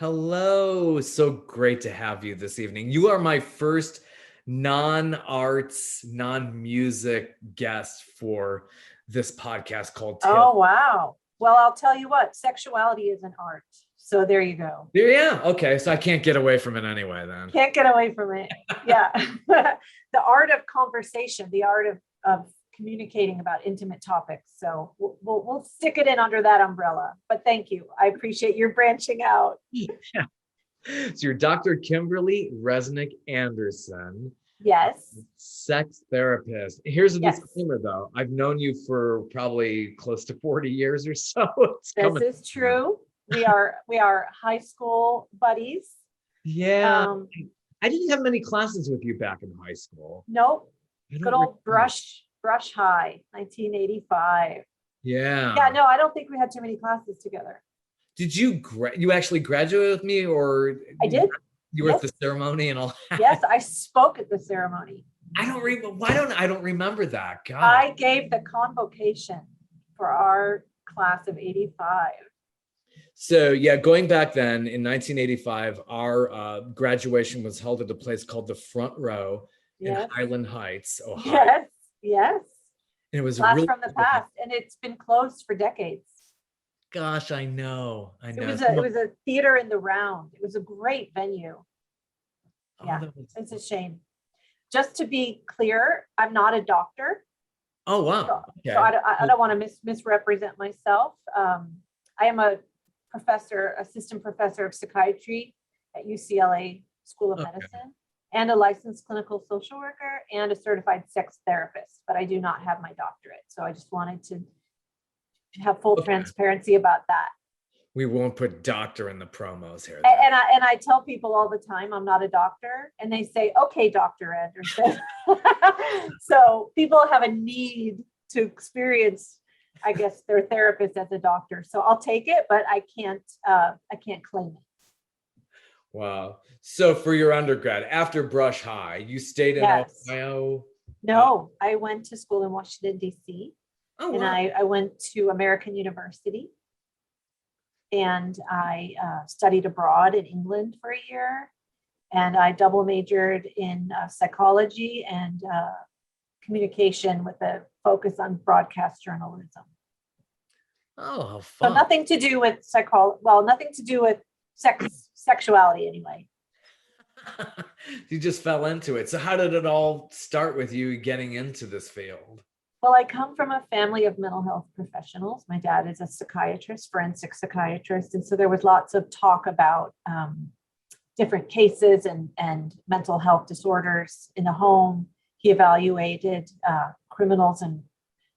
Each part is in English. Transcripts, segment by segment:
Hello. So great to have you this evening. You are my first non-arts, non-music guest for this podcast called Tales. Oh, wow. Well, I'll tell you what, sexuality is an art. So there you go. Yeah. Okay. So I can't get away from it anyway then. Can't get away from it. Yeah. The art of conversation, the art of communicating about intimate topics. So we'll stick it in under that umbrella. But thank you. I appreciate your branching out. Yeah. So you're Dr. Kimberly Resnick Anderson, Yes. sex therapist. Here's a Yes. disclaimer though. I've known you for probably close to 40 years or so. It's This coming. is true. We are high school buddies. Yeah. Um, I didn't have many classes with you back in high school. nope. I don't Good old recall. brush high, 1985. Yeah. Yeah, no, I don't think we had too many classes together. Did you you actually graduate with me, or I did. you were at Yes. the ceremony and all that? Yes, I spoke at the ceremony. I don't remember that? God. I gave the convocation for our class of 85. So yeah, going back then in 1985, our graduation was held at a place called the Front Row in Yes, Highland Heights, Ohio. yes, yes. And it was Blast really from the past, and it's been closed for decades. Gosh, I know. It was a theater in the round. It was a great venue. Oh, Yeah, that was- it's a shame. Just to be clear, I'm not a doctor, Oh wow. so, Okay. so I don't want to misrepresent myself. I am a assistant professor of psychiatry at UCLA School of Okay. Medicine, and a licensed clinical social worker and a certified sex therapist, but I do not have my doctorate. So I just wanted to have full Okay. transparency about that. We won't put doctor in the promos here. And I tell people all the time I'm not a doctor, and they say, "Okay, Dr. Anderson." So people have a need to experience, I guess, their therapist as a doctor. So I'll take it, but I can't claim it. Wow. So for your undergrad, after Brush High, you stayed in Yes. Ohio? No, I went to school in Washington, D.C., Oh, and wow. I went to American University, and I studied abroad in England for a year, and I double majored in psychology and communication with a focus on broadcast journalism. Oh, how So fun. nothing to do with nothing to do with sexuality anyway. You just fell into it. So how did it all start with you getting into this field? Well, I come from a family of mental health professionals. My dad is a psychiatrist, forensic psychiatrist. And so there was lots of talk about different cases and mental health disorders in the home. He evaluated criminals and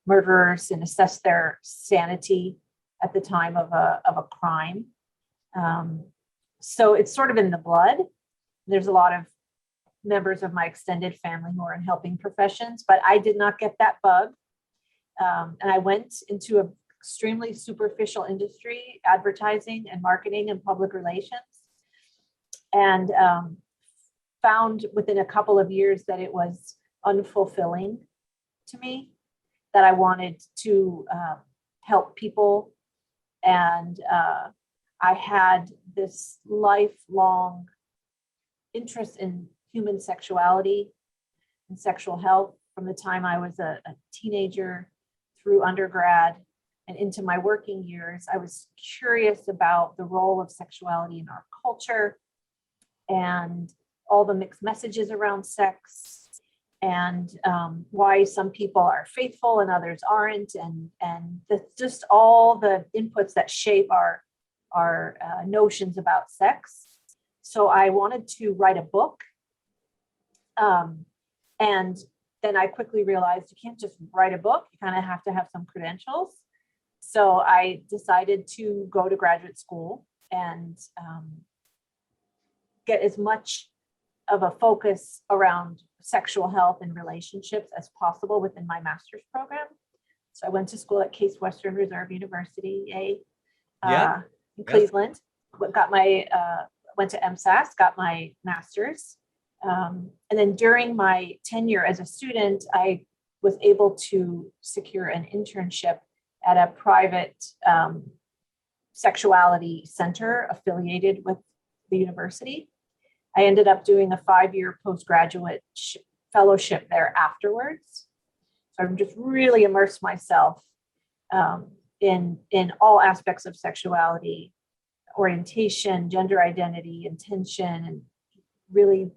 murderers and assessed their sanity at the time of a crime. So it's sort of in the blood. There's a lot of members of my extended family who are in helping professions, but I did not get that bug. And I went into an extremely superficial industry, advertising and marketing and public relations, and found within a couple of years that it was unfulfilling to me, that I wanted to help people. And I had this lifelong interest in human sexuality and sexual health from the time I was a teenager through undergrad and into my working years. I was curious about the role of sexuality in our culture and all the mixed messages around sex, and why some people are faithful and others aren't, and just all the inputs that shape our notions about sex. So I wanted to write a book. And then I quickly realized you can't just write a book. You kind of have to have some credentials. So I decided to go to graduate school and get as much of a focus around sexual health and relationships as possible within my master's program. So I went to school at Case Western Reserve University, in Cleveland. Went to MSAS, got my master's. And then during my tenure as a student, I was able to secure an internship at a private sexuality center affiliated with the university. I ended up doing a 5-year postgraduate fellowship there afterwards. So I've just really immersed myself in all aspects of sexuality, orientation, gender identity, intention, and really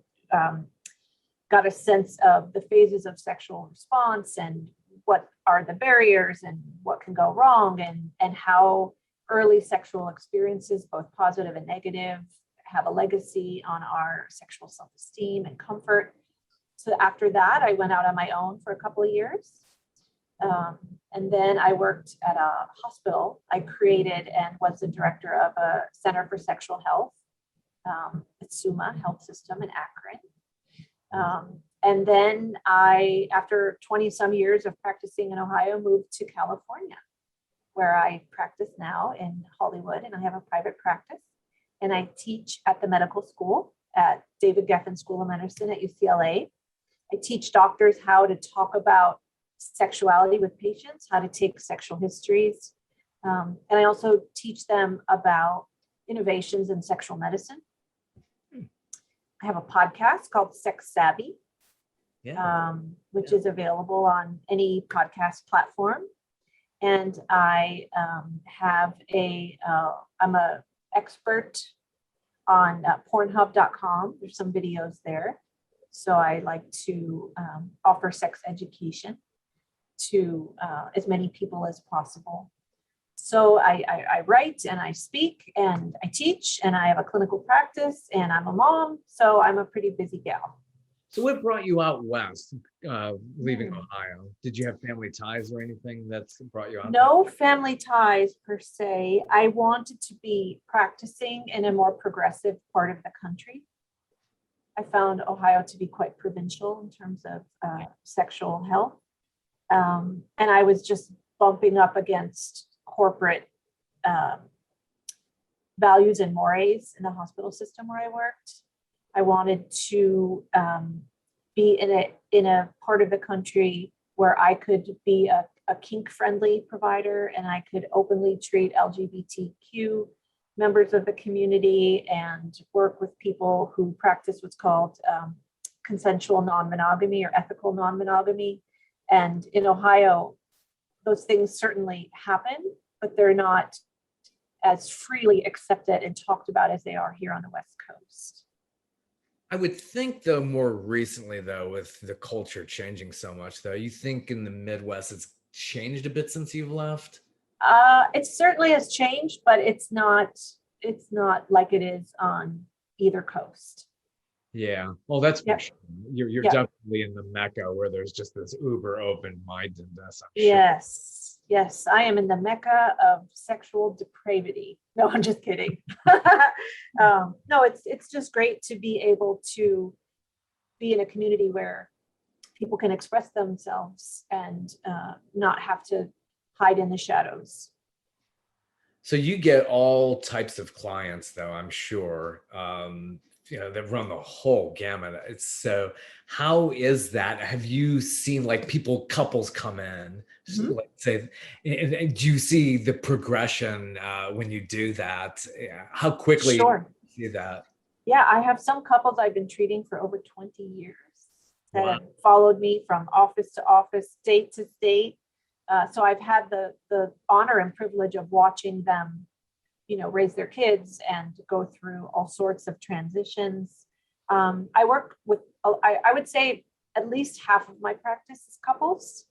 got a sense of the phases of sexual response and what are the barriers and what can go wrong, and how early sexual experiences, both positive and negative, have a legacy on our sexual self-esteem and comfort. So after that, I went out on my own for a couple of years. And then I worked at a hospital. I created and was the director of a Center for Sexual Health at SUMA Health System in Akron. And then I, after 20 some years of practicing in Ohio, moved to California, where I practice now in Hollywood, and I have a private practice. And I teach at the medical school at David Geffen School of Medicine at UCLA. I teach doctors how to talk about sexuality with patients, how to take sexual histories. And I also teach them about innovations in sexual medicine. I have a podcast called Sex Savvy, which is available on any podcast platform. And I have I'm a expert on pornhub.com. There's some videos there. So I like to offer sex education to as many people as possible. So I write and I speak and I teach and I have a clinical practice and I'm a mom. So I'm a pretty busy gal. So what brought you out west, leaving Ohio? Did you have family ties or anything that's brought you out? No family ties per se. I wanted to be practicing in a more progressive part of the country. I found Ohio to be quite provincial in terms of sexual health. And I was just bumping up against corporate values and mores in the hospital system where I worked. I wanted to be in a part of the country where I could be a kink-friendly provider and I could openly treat LGBTQ members of the community and work with people who practice what's called consensual non-monogamy or ethical non-monogamy. And in Ohio, those things certainly happen, but they're not as freely accepted and talked about as they are here on the West Coast. I would think, though, more recently, though, with the culture changing so much, though, you think in the Midwest it's changed a bit since you've left? It certainly has changed, but it's not like it is on either coast. Yeah, well, that's for sure. You're Yep. definitely in the Mecca where there's just this uber open-mindedness, I'm sure. Yes, I am in the Mecca of sexual depravity. No, I'm just kidding. No, it's just great to be able to be in a community where people can express themselves and not have to hide in the shadows. So you get all types of clients, though, I'm sure, that run the whole gamut. So how is that? Have you seen like couples come in, let's say, and do you see the progression when you do that? How quickly do you see that? Yeah, I have some couples I've been treating for over 20 years that have followed me from office to office, state to state. So I've had the honor and privilege of watching them, raise their kids and go through all sorts of transitions. I work with, I would say at least half of my practice is couples.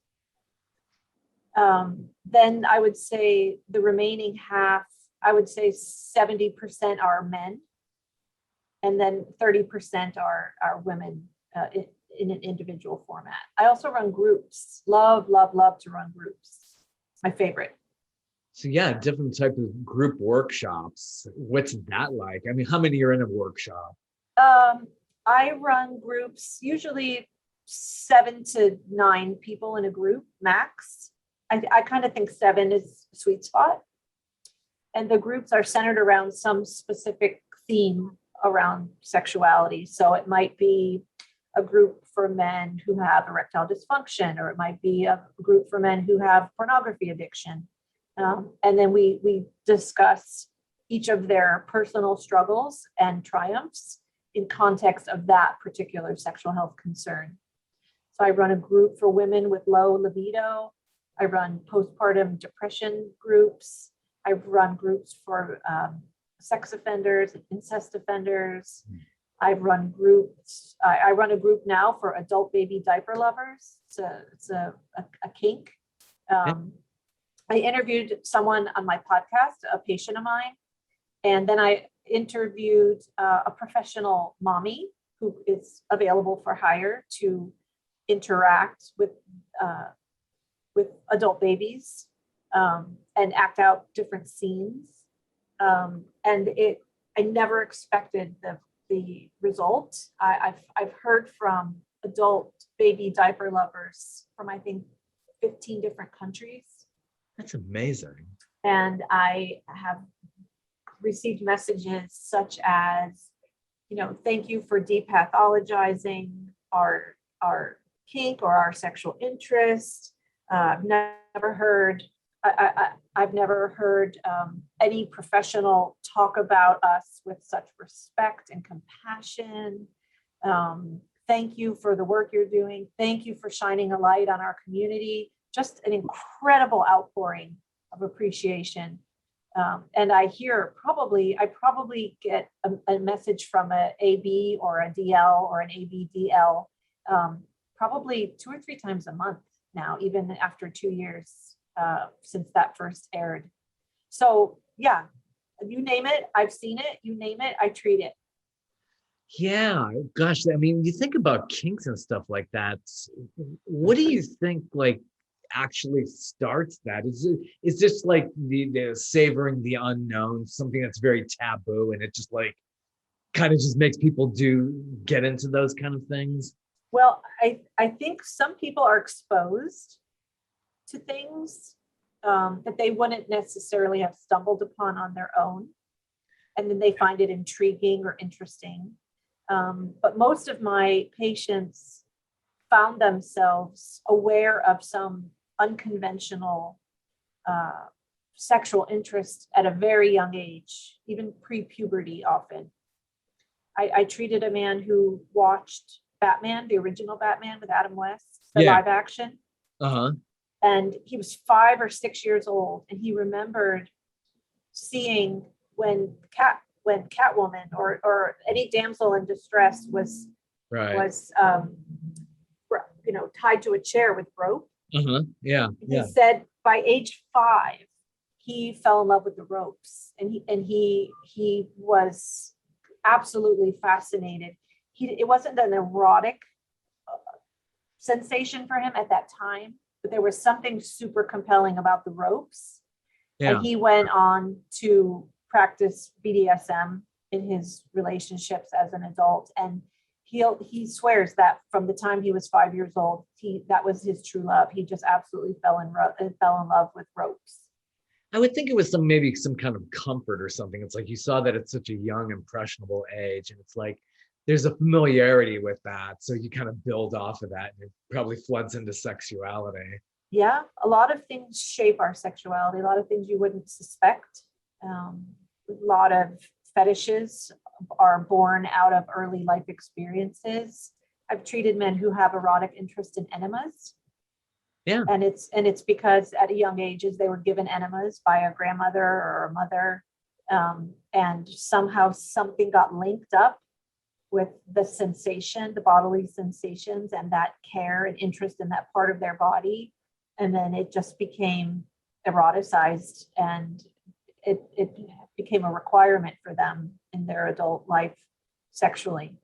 Then I would say the remaining half, I would say 70% are men. And then 30% are women in an individual format. I also run groups. Love to run groups. It's my favorite. So yeah, different type of group workshops. What's that like? I mean, how many are in a workshop? I run groups, usually 7 to 9 people in a group max. I kind of think 7 is a sweet spot. And the groups are centered around some specific theme around sexuality. So it might be a group for men who have erectile dysfunction, or it might be a group for men who have pornography addiction. And then we discuss each of their personal struggles and triumphs in context of that particular sexual health concern. So I run a group for women with low libido. I run postpartum depression groups. I've run groups for sex offenders, incest offenders. I've run groups. I run a group now for adult baby diaper lovers. It's a kink. I interviewed someone on my podcast, a patient of mine, and then I interviewed a professional mommy who is available for hire to interact with adult babies and act out different scenes. And I never expected the result. I've heard from adult baby diaper lovers from, I think, 15 different countries. That's amazing. And I have received messages such as, thank you for depathologizing our kink or our sexual interest. I've never heard any professional talk about us with such respect and compassion. Thank you for the work you're doing. Thank you for shining a light on our community. Just an incredible outpouring of appreciation. And I probably get a message from an AB or a DL or an ABDL probably 2 or 3 times a month now, even after 2 years since that first aired. So yeah, you name it, I've seen it. You name it, I treat it. Yeah, gosh, I mean, you think about kinks and stuff like that. What do you think, like, actually starts that? Is this like the savoring the unknown, something that's very taboo, and it just like kind of just makes people get into those kind of things? Well, I think some people are exposed to things that they wouldn't necessarily have stumbled upon on their own, and then they find it intriguing or interesting. But most of my patients found themselves aware of some unconventional sexual interest at a very young age, even pre-puberty often. I treated a man who watched Batman, the original Batman with Adam West, the live action. Uh-huh. And he was 5 or 6 years old, and he remembered seeing when Catwoman or any damsel in distress was tied to a chair with rope. Yeah. He said by age 5 he fell in love with the ropes, and he was absolutely fascinated. It wasn't an erotic sensation for him at that time, but there was something super compelling about the ropes. And he went on to practice BDSM in his relationships as an adult, and he swears that from the time he was 5 years old, that was his true love. He just absolutely fell in love with ropes. I would think it was maybe some kind of comfort or something. It's like you saw that at such a young, impressionable age, and it's like there's a familiarity with that, so you kind of build off of that, and it probably floods into sexuality. Yeah, a lot of things shape our sexuality, a lot of things you wouldn't suspect. A lot of fetishes are born out of early life experiences. I've treated men who have erotic interest in enemas. Yeah. And it's because at a young ages they were given enemas by a grandmother or a mother. And somehow something got linked up with the sensation, the bodily sensations, and that care and interest in that part of their body. And then it just became eroticized, and it became a requirement for them in their adult life sexually.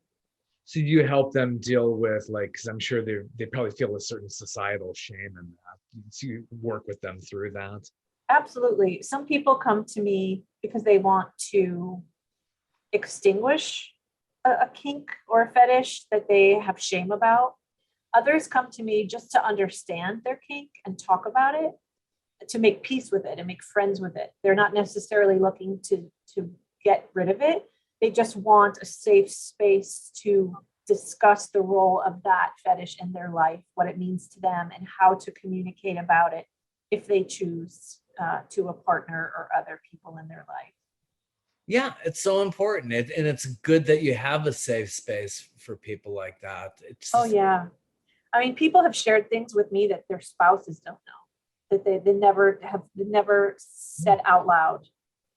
So you help them deal with, like, because I'm sure they probably feel a certain societal shame in that. So you work with them through that. Absolutely. Some people come to me because they want to extinguish a kink or a fetish that they have shame about. Others come to me just to understand their kink and talk about it, to make peace with it and make friends with it. They're not necessarily looking to get rid of it. They just want a safe space to discuss the role of that fetish in their life, what it means to them, and how to communicate about it if they choose to a partner or other people in their life. Yeah, it's so important. And it's good that you have a safe space for people like that. It's Oh just, yeah. I mean, people have shared things with me that their spouses don't know, that they never said out loud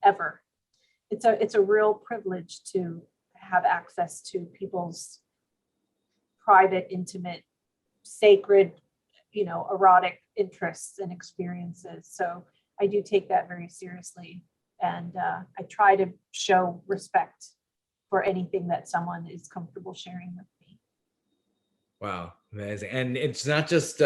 ever. It's a real privilege to have access to people's private, intimate, sacred, erotic interests and experiences. So I do take that very seriously. And I try to show respect for anything that someone is comfortable sharing with me. wow, amazing. And it's not just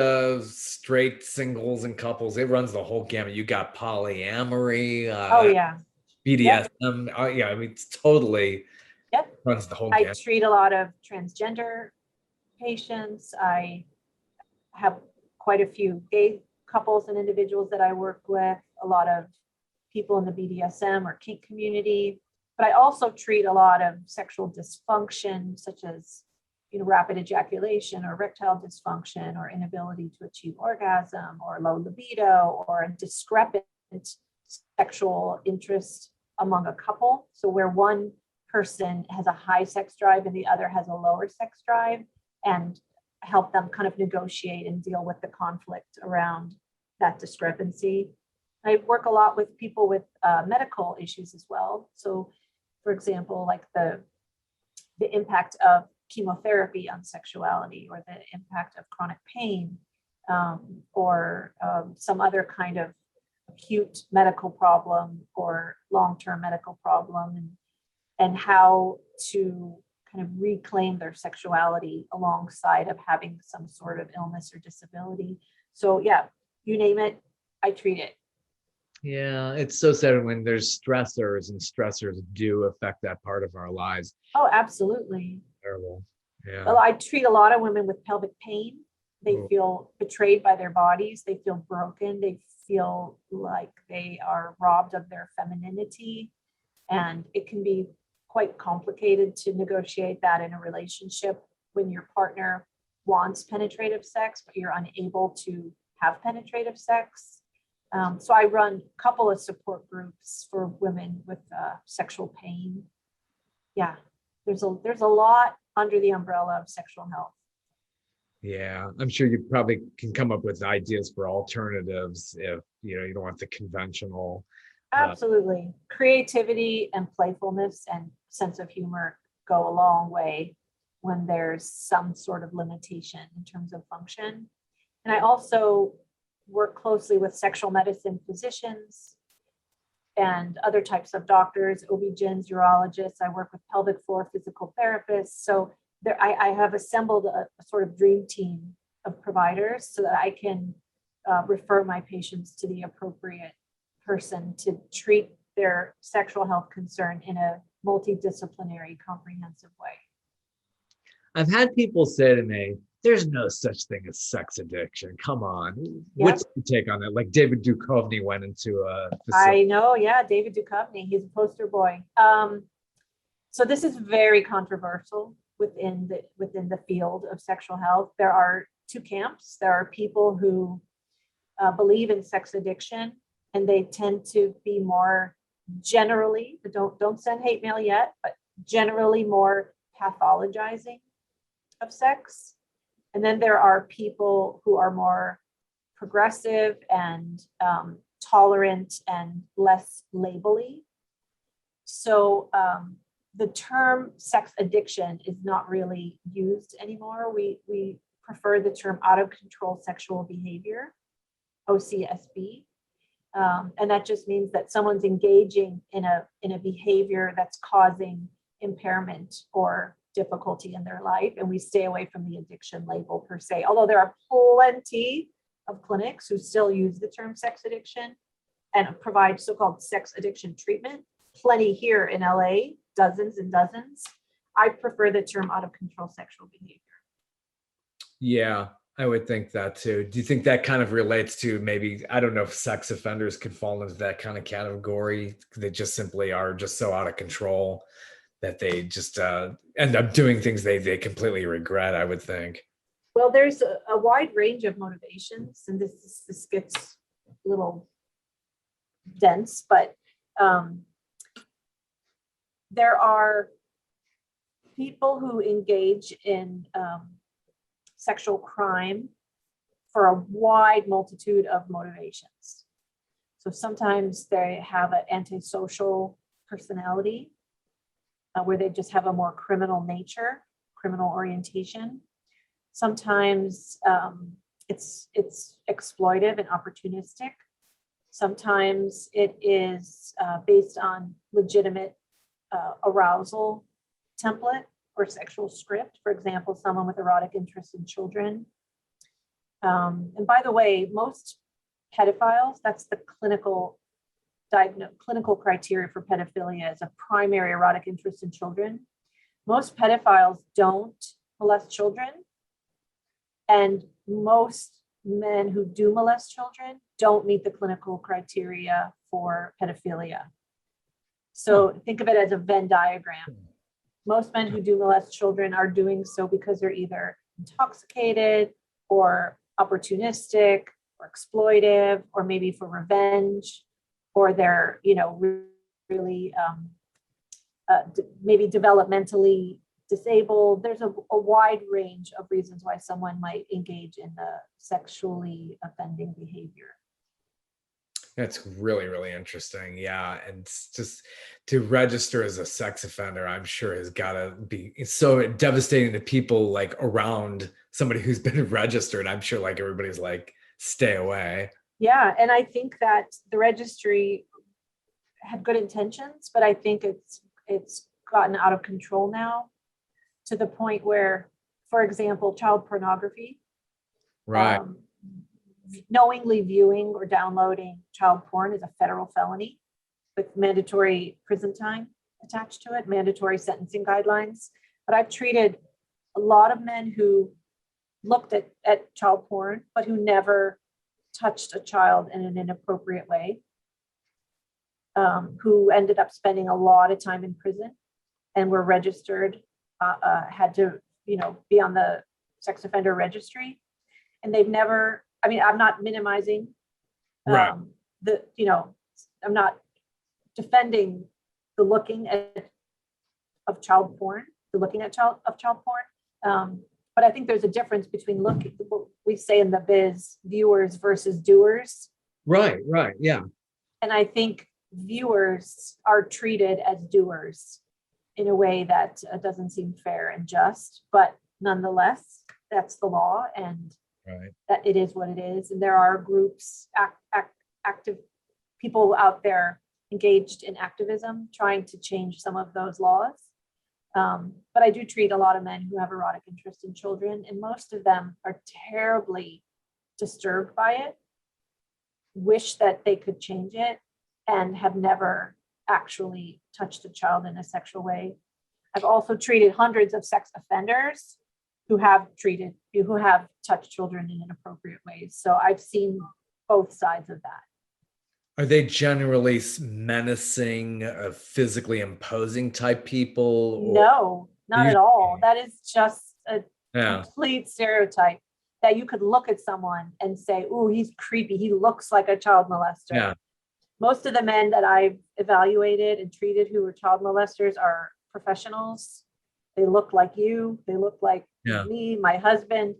straight singles and couples, it runs the whole gamut. You got polyamory, Oh, yeah. Yep. BDSM. Yeah, I mean, it's totally Yep. runs the whole I gamut. treat a lot of transgender patients. I have quite a few gay couples and individuals that I work with, a lot of people in the BDSM or kink community, but I also treat a lot of sexual dysfunction, such as rapid ejaculation or erectile dysfunction or inability to achieve orgasm or low libido or a discrepant sexual interest among a couple. So where one person has a high sex drive and the other has a lower sex drive, and help them kind of negotiate and deal with the conflict around that discrepancy. I work a lot with people with medical issues as well. So, for example, like the impact of chemotherapy on sexuality, or the impact of chronic pain, or some other kind of acute medical problem or long-term medical problem, and how to kind of reclaim their sexuality alongside of having some sort of illness or disability. So yeah, you name it, I treat it. Yeah, it's so sad when there's stressors, and stressors do affect that part of our lives. Oh, absolutely. Terrible. Yeah. Well, I treat a lot of women with pelvic pain. They Oh. feel betrayed by their bodies. They feel broken. They feel like they are robbed of their femininity. And it can be quite complicated to negotiate that in a relationship when your partner wants penetrative sex, but you're unable to have penetrative sex. So I run a couple of support groups for women with sexual pain. Yeah, there's a lot under the umbrella of sexual health. Yeah, I'm sure you probably can come up with ideas for alternatives if you don't want the conventional. Absolutely. Creativity and playfulness and sense of humor go a long way when there's some sort of limitation in terms of function. And I also work closely with sexual medicine physicians and other types of doctors, OB-GYNs, urologists. I work with pelvic floor physical therapists. So I have assembled a sort of dream team of providers so that I can refer my patients to the appropriate person to treat their sexual health concern in a multidisciplinary, comprehensive way. I've had people say to me, there's no such thing as sex addiction. Come on. Yep. What's your take on it? Like David Duchovny went into a I facility. know, yeah, David Duchovny, he's a poster boy. So this is very controversial within the field of sexual health. There are two camps. There are people who believe in sex addiction, and they tend to be more generally, don't send hate mail yet, but generally more pathologizing of sex. And then there are people who are more progressive and tolerant and less labely. So the term sex addiction is not really used anymore. We prefer the term out of control sexual behavior, OCSB. And that just means that someone's engaging in a behavior that's causing impairment or difficulty in their life. And we stay away from the addiction label per se, although there are plenty of clinics who still use the term sex addiction and provide so-called sex addiction treatment. Plenty here in LA, dozens and dozens. I prefer the term out of control sexual behavior. Yeah, I would think that too. Do you think that kind of relates to maybe, I don't know if sex offenders could fall into that kind of category? They just simply are just so out of control that they just end up doing things they completely regret, I would think. Well, there's a wide range of motivations, and this gets little dense, but there are people who engage in sexual crime for a wide multitude of motivations. So sometimes they have an antisocial personality where they just have a more criminal nature, criminal orientation. Sometimes it's exploitive and opportunistic. Sometimes it is based on legitimate arousal template or sexual script. For example, someone with erotic interest in children. And by the way, most pedophiles, that's the clinical criteria for pedophilia, is a primary erotic interest in children. Most pedophiles don't molest children, and most men who do molest children don't meet the clinical criteria for pedophilia. So think of it as a Venn diagram. Most men who do molest children are doing so because they're either intoxicated or opportunistic or exploitive, or maybe for revenge, or they're, really maybe developmentally disabled. There's a wide range of reasons why someone might engage in the sexually offending behavior. That's really, really interesting. Yeah. And just to register as a sex offender, I'm sure has got to be so devastating to people like around somebody who's been registered. I'm sure like everybody's like, stay away. Yeah. And I think that the registry had good intentions, but I think it's gotten out of control now to the point where, for example, child pornography, Right. Knowingly viewing or downloading child porn is a federal felony with mandatory prison time attached to it, mandatory sentencing guidelines. But I've treated a lot of men who looked at child porn, but who never touched a child in an inappropriate way, who ended up spending a lot of time in prison and were registered, had to, be on the sex offender registry. And they've never, I'm not minimizing Right. I'm not defending the looking of child porn, child porn. But I think there's a difference between what we say in the biz, viewers versus doers. Right. Yeah. And I think viewers are treated as doers in a way that doesn't seem fair and just, but nonetheless, that's the law, and Right. that it is what it is. And there are groups, active people out there engaged in activism, trying to change some of those laws. But I do treat a lot of men who have erotic interest in children, and most of them are terribly disturbed by it, wish that they could change it, and have never actually touched a child in a sexual way. I've also treated hundreds of sex offenders who have touched children in inappropriate ways. So I've seen both sides of that. Are they generally menacing, physically imposing type people? No, not at all. That is just a complete stereotype that you could look at someone and say, "Ooh, he's creepy. He looks like a child molester." Yeah. Most of the men that I've evaluated and treated who were child molesters are professionals. They look like you. They look like me, my husband.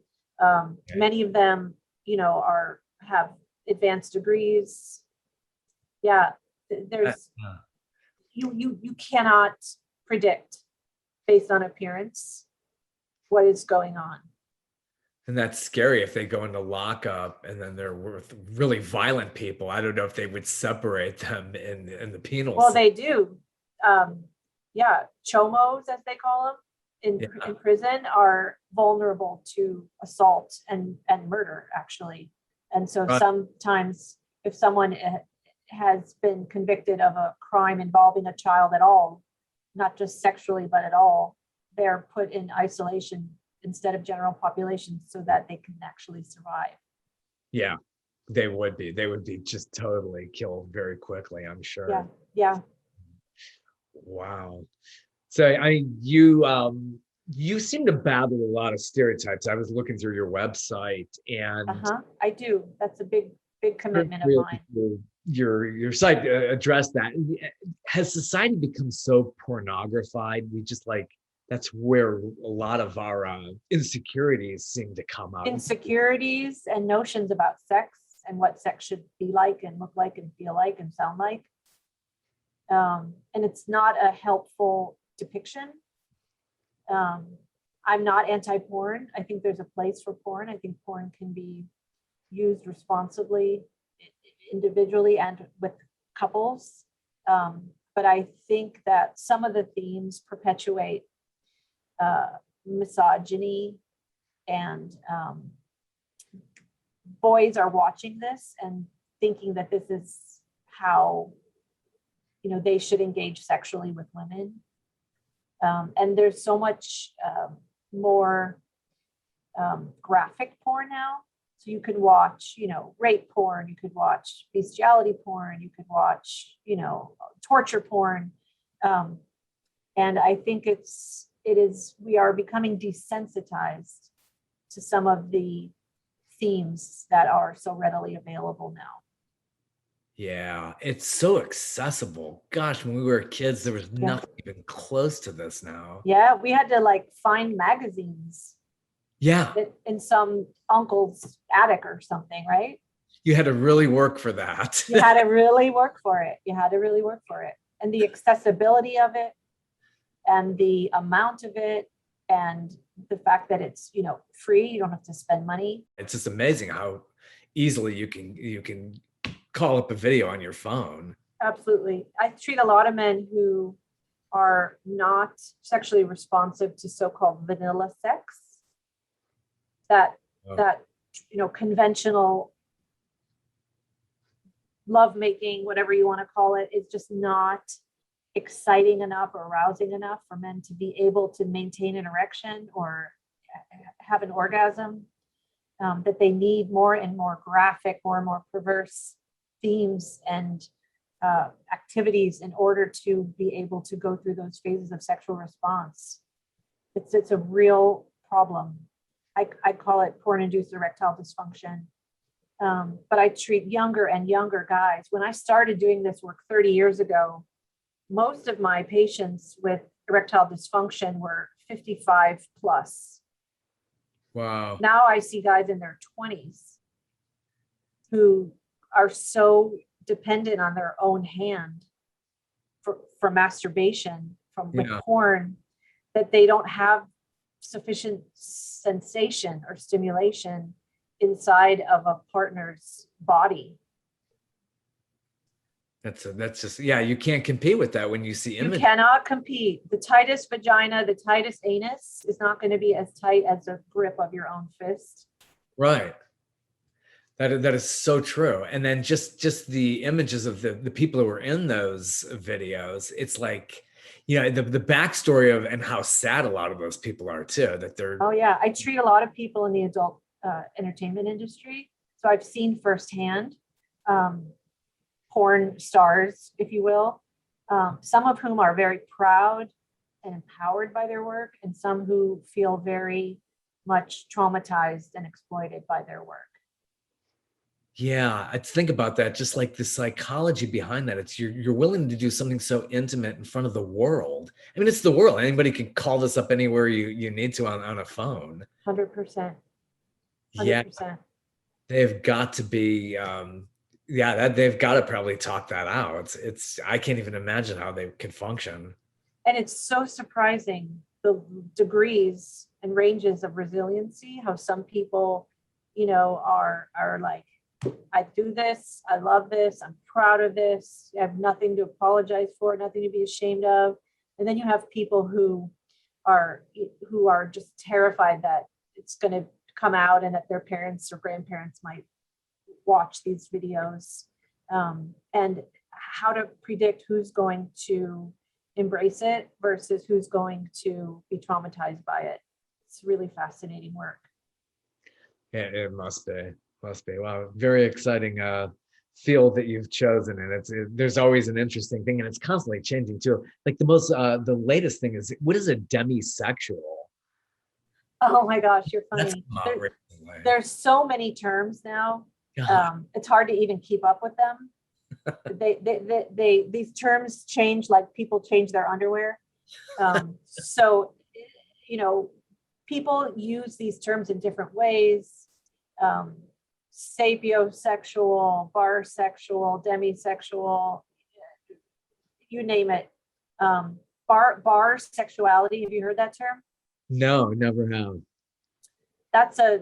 Many of them, have advanced degrees. Yeah, there's you cannot predict based on appearance what is going on. And that's scary if they go into lockup and then they're with really violent people. I don't know if they would separate them in the penal. Well, they do. Chomos, as they call them, in prison, are vulnerable to assault and murder, actually. And so sometimes if someone has been convicted of a crime involving a child at all, not just sexually, but at all, they're put in isolation instead of general population so that they can actually survive. Yeah, they would be just totally killed very quickly, I'm sure. Yeah. Wow. So you seem to battle a lot of stereotypes. I was looking through your website and I do. That's a big big commitment of mine. Your site addressed that. Has society become so pornographied? We just like, that's where a lot of our insecurities seem to come out. Insecurities and notions about sex and what sex should be like and look like and feel like and sound like. And it's not a helpful depiction. I'm not anti-porn. I think there's a place for porn. I think porn can be used responsibly, individually and with couples. But I think that some of the themes perpetuate misogyny, and boys are watching this and thinking that this is how, you know, they should engage sexually with women. And there's so much more graphic porn now. So you can watch, you know, rape porn, you could watch bestiality porn, you could watch, you know, torture porn. And I think we are becoming desensitized to some of the themes that are so readily available now. Yeah, it's so accessible. Gosh, when we were kids, there was nothing even close to this now. Yeah, we had to like find magazines. Yeah. In some uncle's attic or something, right? You had to really work for that. You had to really work for it. And the accessibility of it and the amount of it and the fact that it's, you know, free, you don't have to spend money. It's just amazing how easily you can call up a video on your phone. Absolutely. I treat a lot of men who are not sexually responsive to so-called vanilla sex. That you know, conventional lovemaking, whatever you want to call it, is just not exciting enough or arousing enough for men to be able to maintain an erection or have an orgasm. That they need more and more graphic, more and more perverse themes and activities in order to be able to go through those phases of sexual response. It's a real problem. I call it porn-induced erectile dysfunction. But I treat younger and younger guys. When I started doing this work 30 years ago, most of my patients with erectile dysfunction were 55 plus. Wow. Now I see guys in their 20s who are so dependent on their own hand for masturbation with porn that they don't have sufficient sensation or stimulation inside of a partner's body. That's just, you can't compete with that when you see images. You cannot compete. The tightest vagina, the tightest anus is not going to be as tight as a grip of your own fist. Right. That is so true. And then just the images of the people who were in those videos, it's like, you know, the backstory of and how sad a lot of those people are too, that they're. Oh yeah. I treat a lot of people in the adult entertainment industry. So I've seen firsthand porn stars, if you will, some of whom are very proud and empowered by their work, and some who feel very much traumatized and exploited by their work. Yeah, I think about that, just like the psychology behind that. It's you're willing to do something so intimate in front of the world. I mean, it's the world. Anybody can call this up anywhere you need to on a phone. 100%. Yeah, they've got to be. They've got to probably talk that out. It's I can't even imagine how they can function. And it's so surprising the degrees and ranges of resiliency. How some people, you know, are like, I do this, I love this, I'm proud of this, I have nothing to apologize for, nothing to be ashamed of. And then you have people who are just terrified that it's going to come out and that their parents or grandparents might watch these videos, and how to predict who's going to embrace it versus who's going to be traumatized by it. It's really fascinating work. Yeah, it must be. Wow, very exciting field that you've chosen, and there's always an interesting thing, and it's constantly changing too. Like the latest thing is, what is a demisexual? Oh my gosh, you're funny. There's so many terms now. God. It's hard to even keep up with them. These terms change like people change their underwear. So, you know, people use these terms in different ways. Sapiosexual, barsexual, demisexual, you name it. Bar sexuality. Have you heard that term? No, never have. That's a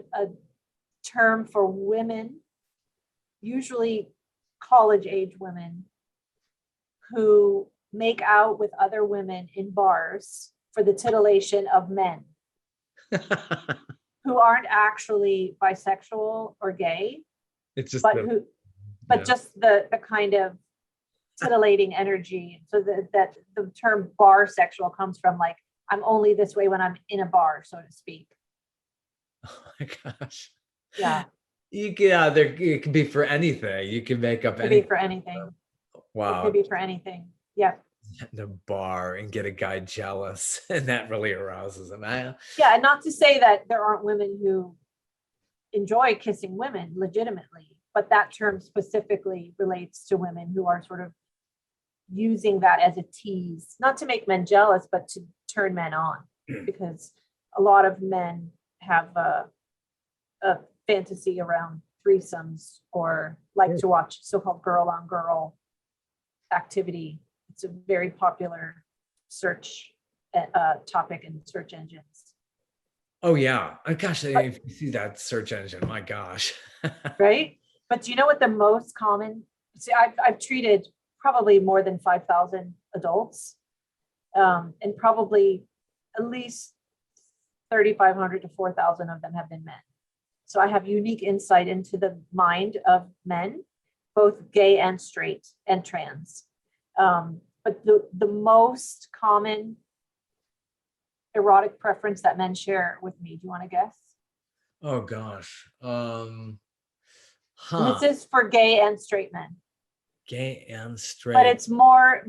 term for women, usually college age women, who make out with other women in bars for the titillation of men who aren't actually bisexual or gay, It's just but the, who, but yeah. just the kind of titillating energy. So that the term bar sexual comes from, like, I'm only this way when I'm in a bar, so to speak. Oh my gosh. Yeah, You can, yeah, there it can be for anything. You can make up it could be anything. for anything. It could Wow. be for anything. Yeah. In a bar and get a guy jealous, and that really arouses him. Yeah. And not to say that there aren't women who enjoy kissing women legitimately, but that term specifically relates to women who are sort of using that as a tease, not to make men jealous, but to turn men on, because a lot of men have a fantasy around threesomes, or like to watch so-called girl on girl activity. It's a very popular search topic in search engines. Oh yeah. Oh, gosh, But, if you see that search engine, my gosh. right? But do you know what the most common? See, I've treated probably more than 5,000 adults, and probably at least 3,500 to 4,000 of them have been men. So I have unique insight into the mind of men, both gay and straight and trans. But the most common erotic preference that men share with me, do you want to guess? Oh gosh. And this Huh. is for gay and straight men, Gay and but straight. it's more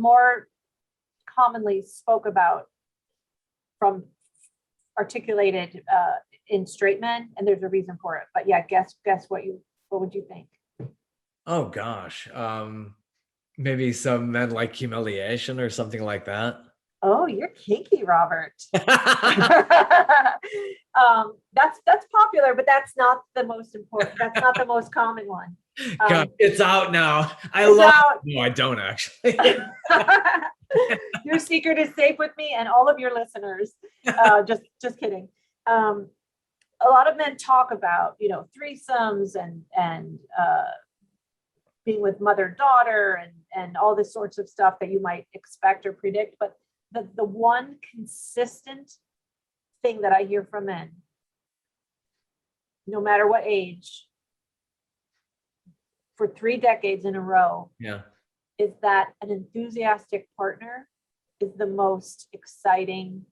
commonly spoke about from articulated in straight men, and there's a reason for it. But yeah, guess what would you think? Oh gosh. Maybe some men like humiliation or something like that. Oh, you're kinky, Robert. That's popular, but that's not the most important. That's not the most common one. God, it's out now. I It's love out. No, I don't actually. Your secret is safe with me and all of your listeners. Just kidding. A lot of men talk about, threesomes and being with mother daughter and all this sorts of stuff that you might expect or predict, but the one consistent thing that I hear from men, no matter what age, for 3 decades in a row, Yeah. is that an enthusiastic partner is the most exciting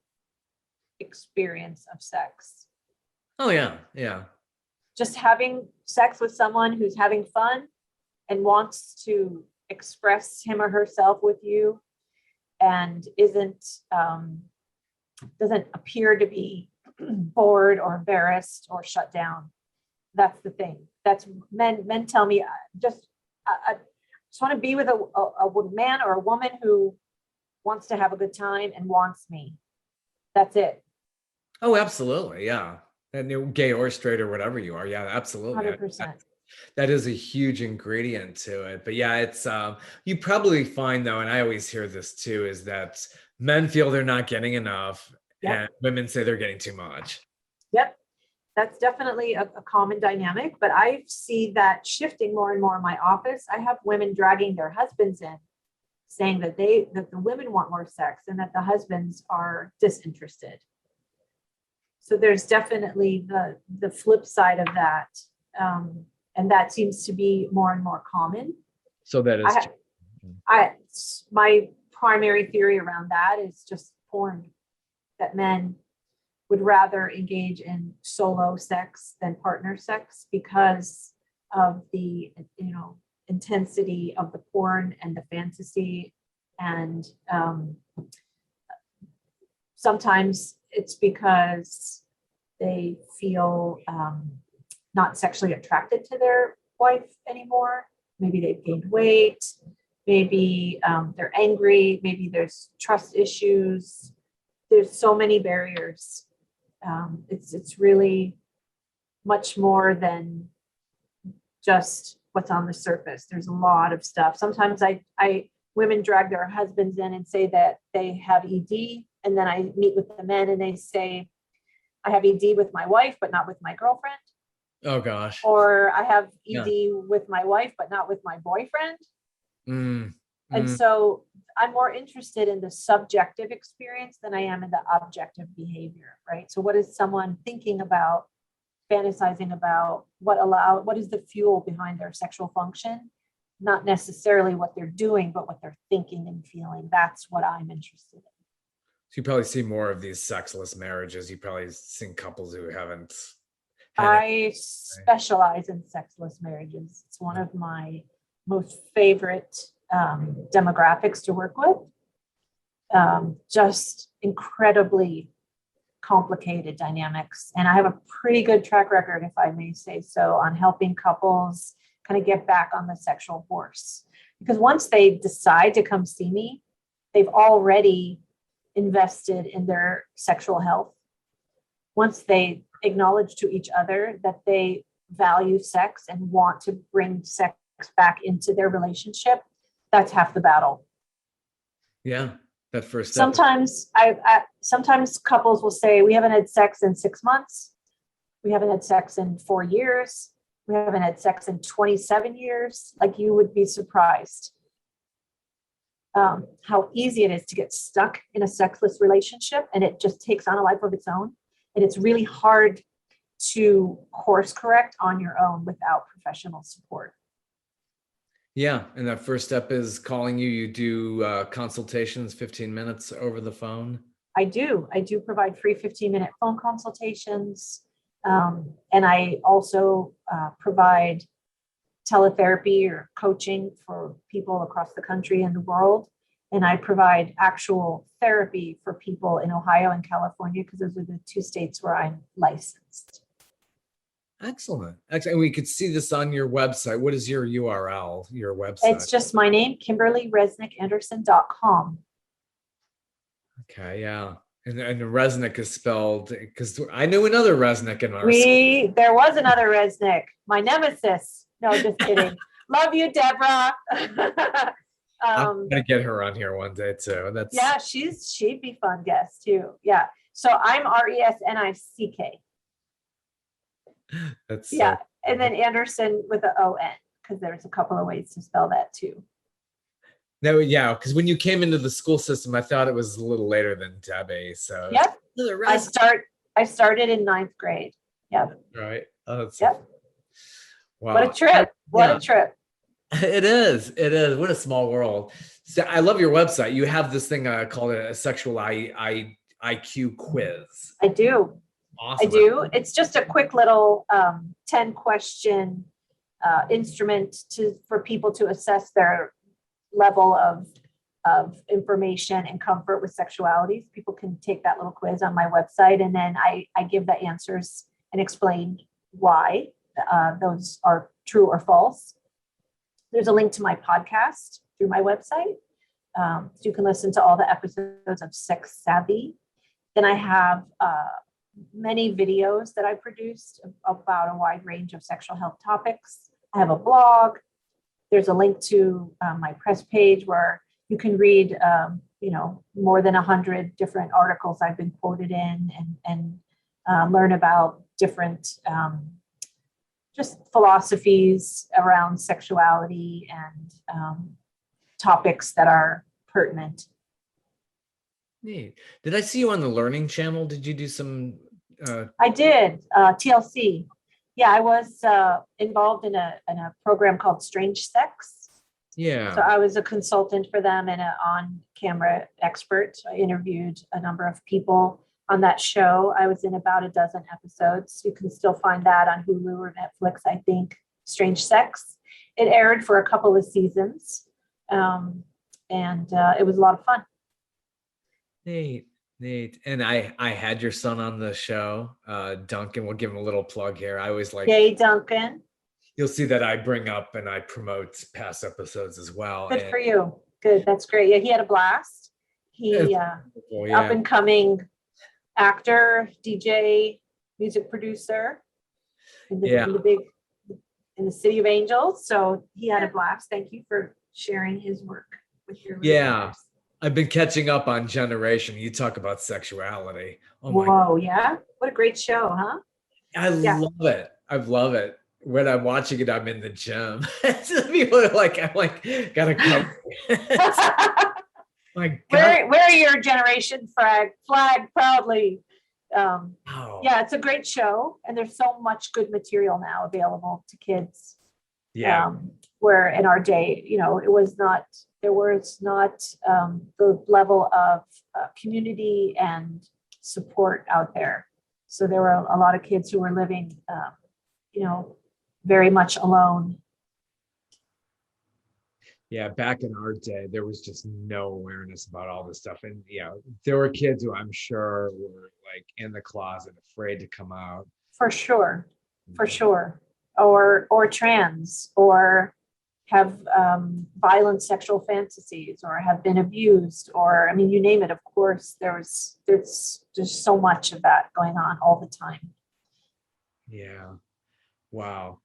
experience of sex. Oh yeah. Yeah. Just having sex with someone who's having fun and wants to express him or herself with you, and doesn't appear to be bored or embarrassed or shut down. That's the thing. That's men tell me, I just want to be with a man or a woman who wants to have a good time and wants me. That's it. Oh, absolutely. Yeah. And you're gay or straight or whatever you are. Yeah, absolutely. 100%. That is a huge ingredient to it. But yeah, it's you probably find though, and I always hear this too, is that men feel they're not getting enough Yep. and women say they're getting too much. Yep. That's definitely a common dynamic, but I see that shifting more and more in my office. I have women dragging their husbands in, saying that the women want more sex and that the husbands are disinterested. So there's definitely the flip side of that. And that seems to be more and more common. So that is My primary theory around that is just porn, that men would rather engage in solo sex than partner sex because of the intensity of the porn and the fantasy. And sometimes it's because they feel not sexually attracted to their wife anymore. Maybe they've gained weight. Maybe they're angry. Maybe there's trust issues. There's so many barriers. It's really much more than just what's on the surface. There's a lot of stuff. Sometimes women drag their husbands in and say that they have ED, and then I meet with the men and they say, I have ED with my wife, but not with my girlfriend. Oh gosh. Or I have Yeah. ED with my wife, but not with my boyfriend. Mm, And mm. so I'm more interested in the subjective experience than I am in the objective behavior, right? So what is someone thinking about, fantasizing about, what is the fuel behind their sexual function? Not necessarily what they're doing, but what they're thinking and feeling. That's what I'm interested in. So you probably see more of these sexless marriages. You probably seen couples who haven't I specialize in sexless marriages. It's one of my most favorite demographics to work with. Just incredibly complicated dynamics. And I have a pretty good track record, if I may say so, on helping couples kind of get back on the sexual horse. Because once they decide to come see me, they've already invested in their sexual health. Once they acknowledge to each other that they value sex and want to bring sex back into their relationship, that's half the battle. Yeah, that first step. Sometimes couples will say, we haven't had sex in 6 months. We haven't had sex in 4 years. We haven't had sex in 27 years. Like, you would be surprised how easy it is to get stuck in a sexless relationship, and it just takes on a life of its own. And it's really hard to course correct on your own without professional support. Yeah. And that first step is calling you. You do consultations, 15 minutes over the phone. I do provide free 15-minute phone consultations. And I also provide teletherapy or coaching for people across the country and the world. And I provide actual therapy for people in Ohio and California, because those are the 2 states where I'm licensed. Excellent. And we could see this on your website. What is your URL, your website? It's just my name, KimberlyResnickAnderson.com. Okay, yeah. And Resnick is spelled, because I knew another Resnick in our There was another Resnick, my nemesis. No, just kidding. Love you, Deborah. I'm gonna get her on here one day too. Yeah, she'd be fun guest too. Yeah. So I'm Resnick. That's yeah. And then Anderson with an O-N, because there's a couple of ways to spell that too. No, yeah, because when you came into the school system, I thought it was a little later than Debbie. So yep. I started in 9th grade. Yep. Right. Oh, that's yep. Wow. What a trip. What a trip. It is. What a small world. So I love your website. You have this thing called a sexual IQ quiz. I do. Awesome. I do. It's just a quick little 10-question instrument for people to assess their level of information and comfort with sexuality. People can take that little quiz on my website, and then I give the answers and explain why those are true or false. There's a link to my podcast through my website. So you can listen to all the episodes of Sex Savvy. Then I have many videos that I produced about a wide range of sexual health topics. I have a blog. There's a link to my press page where you can read, more than 100 different articles I've been quoted in, and learn about different just philosophies around sexuality and topics that are pertinent. Neat. Did I see you on the Learning Channel? Did you do some? I did. TLC. Yeah, I was involved in a program called Strange Sex. Yeah. So I was a consultant for them and an on-camera expert. So I interviewed a number of people on that show. I was in about a dozen episodes. You can still find that on Hulu or Netflix, I think. Strange Sex. It aired for a couple of seasons, and it was a lot of fun. Neat. And I had your son on the show, Duncan. We'll give him a little plug here. I always like. Hey, Duncan. you'll see that I bring up and I promote past episodes as well. Good And for you. Good. That's great. Yeah, he had a blast. it's He cool, up yeah. and coming actor, DJ, music producer in the, Yeah. in the City of Angels. So he had a blast. Thank you for sharing his work with your Yeah. listeners. I've been catching up on Generation. You talk about sexuality. Oh my, Whoa, yeah. What a great show, huh? I Yeah. love it. I love it. When I'm watching it, I'm in the gym. People are like, I'm like, gotta cover it. My God. Wear your generation flag proudly. Wow. Yeah, it's a great show, and there's so much good material now available to kids. Yeah. Where in our day, there was not the level of community and support out there. So there were a lot of kids who were living, very much alone. Yeah. Back in our day, there was just no awareness about all this stuff. And yeah, there were kids who I'm sure were like in the closet, afraid to come out. For sure, for sure. Or trans, or have violent sexual fantasies, or have been abused, or I mean, you name it. Of course, there's just so much of that going on all the time. Yeah. Wow.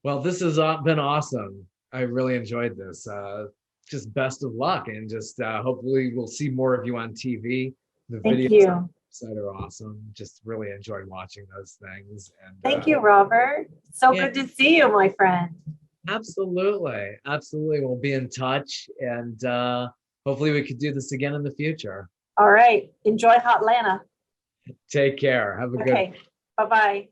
Well, this has been awesome. I really enjoyed this. Just best of luck, and just hopefully we'll see more of you on TV. The Thank videos on you. the website are awesome. Just really enjoyed watching those things. And Thank you, Robert. So yeah, good to see you, my friend. absolutely, absolutely. We'll be in touch, and hopefully we could do this again in the future. All right. Enjoy Hotlanta. Take care. Have a good. Okay. Bye-bye.